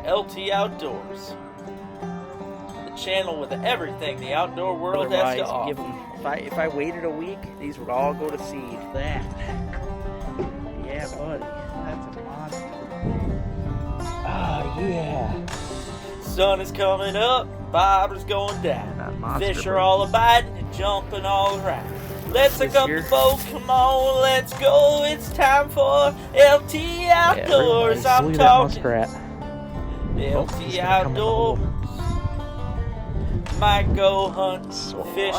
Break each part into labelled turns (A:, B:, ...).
A: LT Outdoors, the channel with everything the outdoor world has to offer.
B: If I waited a week, these would all go to seed. That. Yeah, buddy. That's a monster. Oh, yeah.
A: Sun is coming up, fiber's going down.
B: Monster,
A: Fish are all biting and jumping all around. Let's hook up
B: year.
A: the boat, come on, let's go. It's time for LT Outdoors.
B: Yeah,
A: I'm talking
B: muskrat.
A: LT Outdoors. Might go hunt, fish,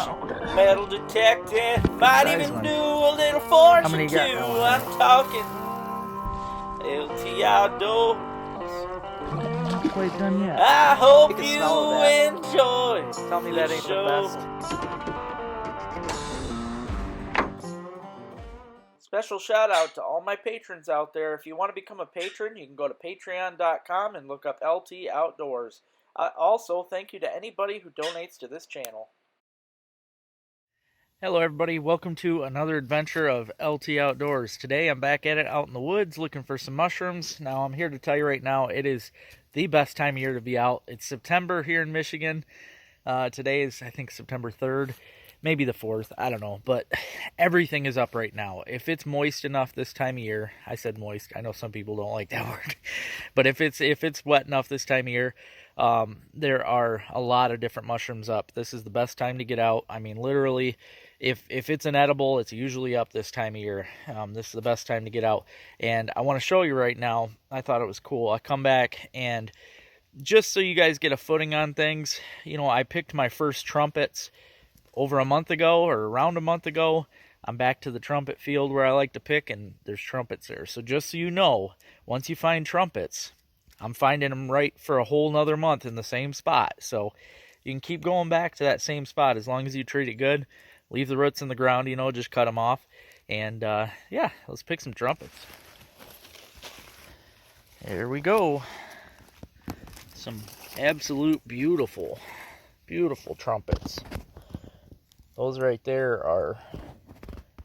A: metal detecting, might even do a little fortune too. I'm talking LT Outdoors.
B: Quite done yet.
A: I hope you enjoy.
B: Tell me that ain't the best.
A: Special shout out to all my patrons out there. If you want to become a patron, you can go to patreon.com and look up LT Outdoors. Also, thank you to anybody who donates to this channel. Hello everybody, welcome to another adventure of LT Outdoors. Today I'm back at it out in the woods looking for some mushrooms. Now I'm here to tell you right now, it is the best time of year to be out. It's September here in Michigan. Today is, I think, September 3rd. Maybe the 4th, I don't know, but everything is up right now. If it's moist enough this time of year, I said moist, I know some people don't like that word, but if it's wet enough this time of year, there are a lot of different mushrooms up. This is the best time to get out. I mean, literally, if it's an edible, it's usually up this time of year. This is the best time to get out, and I want to show you right now. I thought it was cool. I come back, and just so you guys get a footing on things, you know, I picked my first trumpets over a month ago, or around a month ago. I'm back to the trumpet field where I like to pick, and there's trumpets there. So just so you know, once you find trumpets, I'm finding them right for a whole nother month in the same spot. So you can keep going back to that same spot as long as you treat it good. Leave the roots in the ground, you know, just cut them off. And yeah, let's pick some trumpets. There we go. Some absolute beautiful, beautiful trumpets. Those right there are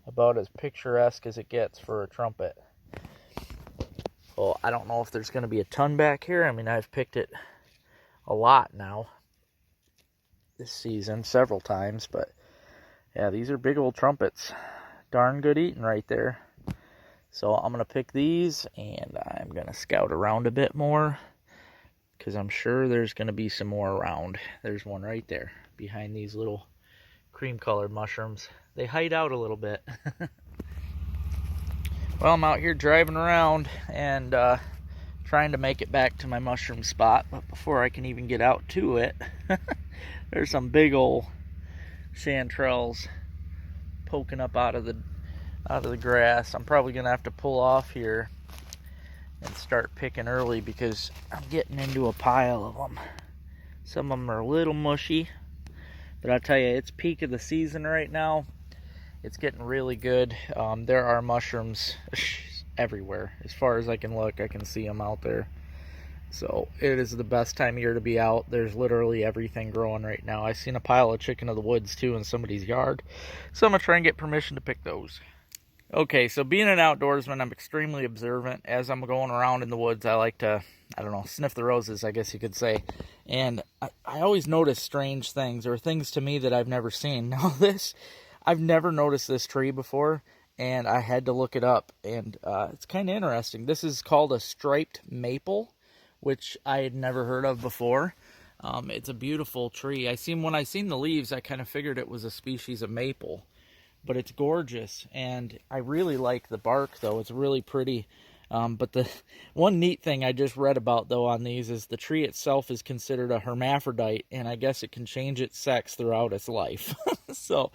A: about as picturesque as it gets for a trumpet. Well, I don't know if there's going to be a ton back here. I mean, I've picked it a lot now this season, several times. But, yeah, these are big old trumpets. Darn good eating right there. So I'm going to pick these, and I'm going to scout around a bit more, because I'm sure there's going to be some more around. There's one right there behind these little cream-colored mushrooms. They hide out a little bit. Well, I'm out here driving around and trying to make it back to my mushroom spot, but before I can even get out to it, there's some big old chanterelles poking up out of the grass. I'm probably gonna have to pull off here and start picking early because I'm getting into a pile of them. Some of them are a little mushy, but I'll tell you, it's peak of the season right now. It's getting really good. There are mushrooms everywhere. As far as I can look, I can see them out there. So it is the best time of year to be out. There's literally everything growing right now. I seen a pile of chicken of the woods too in somebody's yard. So I'm going to try and get permission to pick those. Okay, so being an outdoorsman, I'm extremely observant. As I'm going around in the woods, I like to, I don't know, sniff the roses, I guess you could say. And I always notice strange things, or things to me that I've never seen. Now I've never noticed this tree before, and I had to look it up, and it's kind of interesting. This is called a striped maple, which I had never heard of before. It's a beautiful tree. When I seen the leaves, I kind of figured it was a species of maple, but it's gorgeous, and I really like the bark, though. It's really pretty. But the one neat thing I just read about, though, on these is the tree itself is considered a hermaphrodite, and I guess it can change its sex throughout its life. So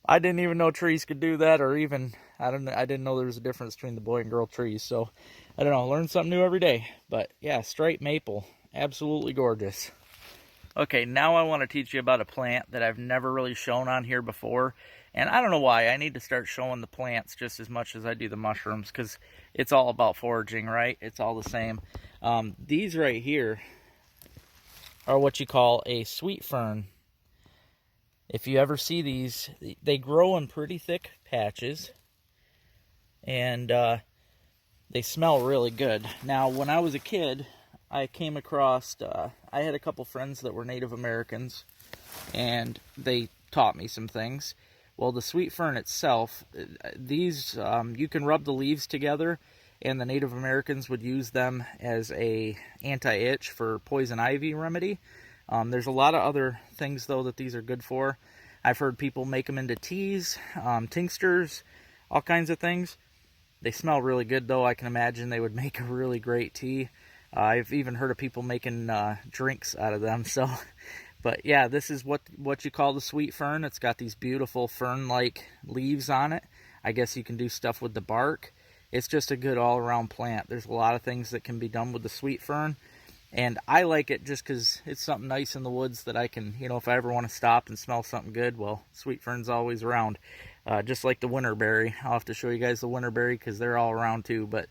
A: I didn't even know trees could do that, or even, I didn't know there was a difference between the boy and girl trees. So, I don't know, learn something new every day. But, yeah, striped maple, absolutely gorgeous. Okay, now I want to teach you about a plant that I've never really shown on here before. And I don't know why, I need to start showing the plants just as much as I do the mushrooms, because it's all about foraging, right? It's all the same. These right here are what you call a sweet fern. If you ever see these, they grow in pretty thick patches, and they smell really good. Now, when I was a kid, I came across, I had a couple friends that were Native Americans, and they taught me some things. Well, the sweet fern itself, these, you can rub the leaves together, and the Native Americans would use them as a anti-itch for poison ivy remedy. There's a lot of other things, though, that these are good for. I've heard people make them into teas, tinctures, all kinds of things. They smell really good, though. I can imagine they would make a really great tea. I've even heard of people making drinks out of them. So, but yeah, this is what you call the sweet fern. It's got these beautiful fern-like leaves on it. I guess you can do stuff with the bark. It's just a good all-around plant. There's a lot of things that can be done with the sweet fern. And I like it just because it's something nice in the woods that I can, you know, if I ever want to stop and smell something good, well, sweet fern's always around. Just like the winterberry. I'll have to show you guys the winterberry because they're all around too. But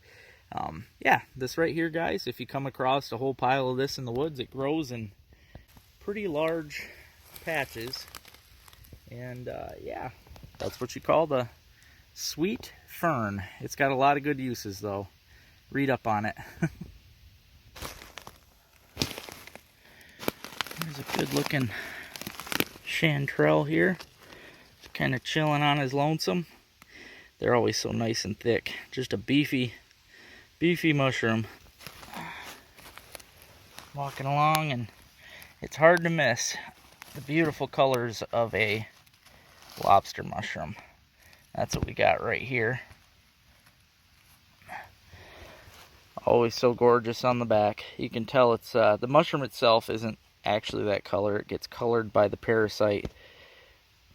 A: yeah, this right here, guys, if you come across a whole pile of this in the woods, it grows in pretty large patches. And yeah, that's what you call the sweet fern. It's got a lot of good uses, though. Read up on it. There's a good looking chanterelle here. Kind of chilling on his lonesome. They're always so nice and thick. Just a beefy mushroom. Walking along, and it's hard to miss the beautiful colors of a lobster mushroom. That's what we got right here. Always so gorgeous on the back. You can tell it's the mushroom itself isn't actually that color. It gets colored by the parasite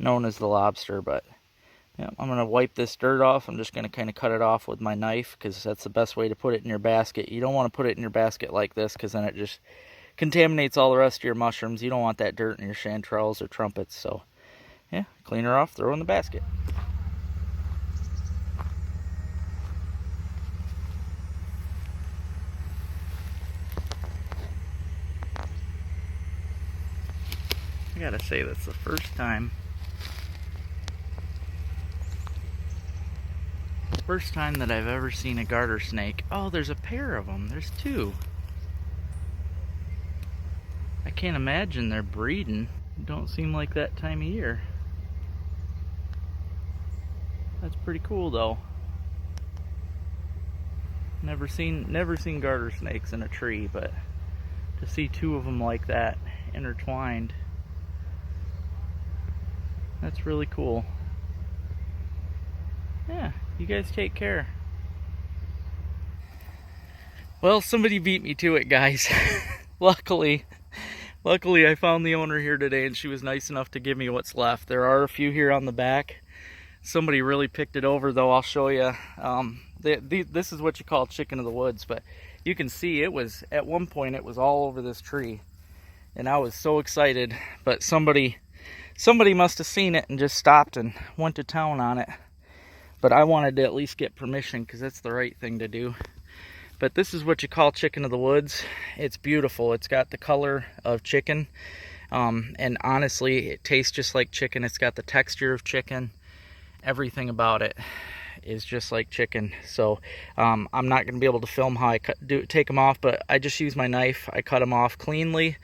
A: known as the lobster. But yeah, I'm gonna wipe this dirt off. I'm just gonna kind of cut it off with my knife because that's the best way to put it in your basket. You don't want to put it in your basket like this because then it just contaminates all the rest of your mushrooms. You don't want that dirt in your chanterelles or trumpets. So yeah, clean her off, throw her in the basket. I gotta say, that's the first time that I've ever seen a garter snake. Oh, there's a pair of them. There's two. I can't imagine they're breeding. Don't seem like that time of year. That's pretty cool, though. Never seen garter snakes in a tree, but to see two of them like that intertwined, that's really cool. Yeah, you guys take care. Well, somebody beat me to it, guys. Luckily I found the owner here today, and she was nice enough to give me what's left. There are a few here on the back. Somebody really picked it over, though. I'll show you. This is what you call chicken of the woods, but you can see it was, at one point, it was all over this tree. And I was so excited, but somebody must have seen it and just stopped and went to town on it. But I wanted to at least get permission because that's the right thing to do. But this is what you call chicken of the woods. It's beautiful. It's got the color of chicken. And honestly, it tastes just like chicken. It's got the texture of chicken. Everything about it is just like chicken. So I'm not going to be able to film how I take them off, but I just use my knife. I cut them off cleanly.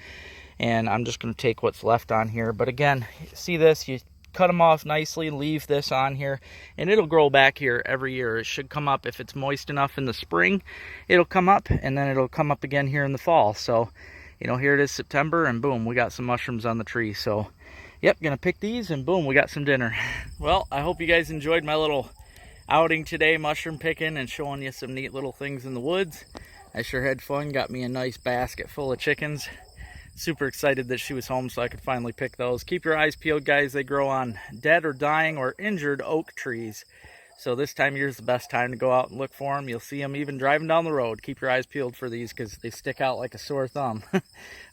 A: And I'm just going to take what's left on here. But again, see this? You cut them off nicely, leave this on here, and it'll grow back here every year. It should come up if it's moist enough in the spring. It'll come up, and then it'll come up again here in the fall. So, you know, here it is September, and boom, we got some mushrooms on the tree. So, yep, gonna pick these, and boom, we got some dinner. Well, I hope you guys enjoyed my little outing today, mushroom picking and showing you some neat little things in the woods. I sure had fun. Got me a nice basket full of chickens. Super excited that she was home so I could finally pick those. Keep your eyes peeled, guys. They grow on dead or dying or injured oak trees. So this time of year is the best time to go out and look for them. You'll see them even driving down the road. Keep your eyes peeled for these because they stick out like a sore thumb.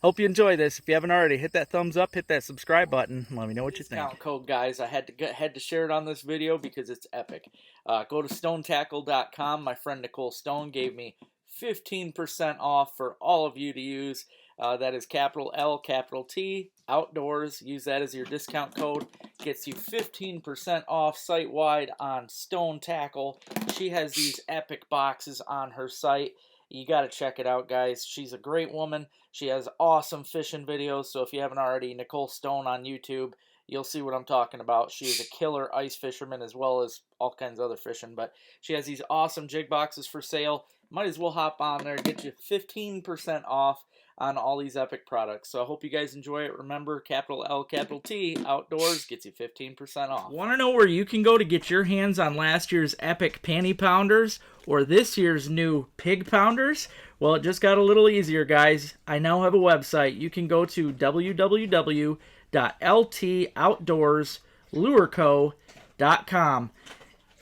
A: Hope you enjoy this. If you haven't already, hit that thumbs up, hit that subscribe button. Let me know what you think. Discount code, guys. I had to share it on this video because it's epic. Go to stonetackle.com. My friend Nicole Stone gave me 15% off for all of you to use. That is capital L, capital T, outdoors. Use that as your discount code. Gets you 15% off site-wide on Stone Tackle. She has these epic boxes on her site. You got to check it out, guys. She's a great woman. She has awesome fishing videos. So if you haven't already, Nicole Stone on YouTube, you'll see what I'm talking about. She is a killer ice fisherman as well as all kinds of other fishing. But she has these awesome jig boxes for sale. Might as well hop on there and get you 15% off on all these Epic products. So I hope you guys enjoy it. Remember, capital L, capital T, Outdoors gets you 15% off. Want to know where you can go to get your hands on last year's Epic Panty Pounders or this year's new Pig Pounders? Well, it just got a little easier, guys. I now have a website. You can go to www.ltoutdoorslureco.com.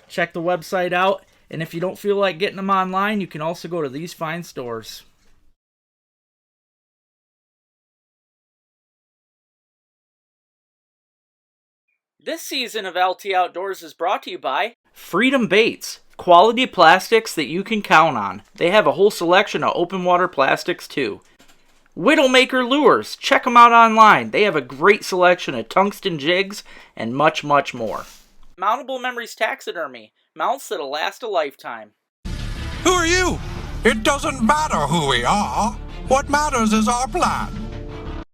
A: Check the website out, and if you don't feel like getting them online, you can also go to these fine stores. This season of LT Outdoors is brought to you by Freedom Baits. Quality plastics that you can count on. They have a whole selection of open water plastics too. Widowmaker Lures. Check them out online. They have a great selection of tungsten jigs and much, much more. Mountable Memories Taxidermy. Mounts that'll last a lifetime.
C: Who are you? It doesn't matter who we are. What matters is our plan.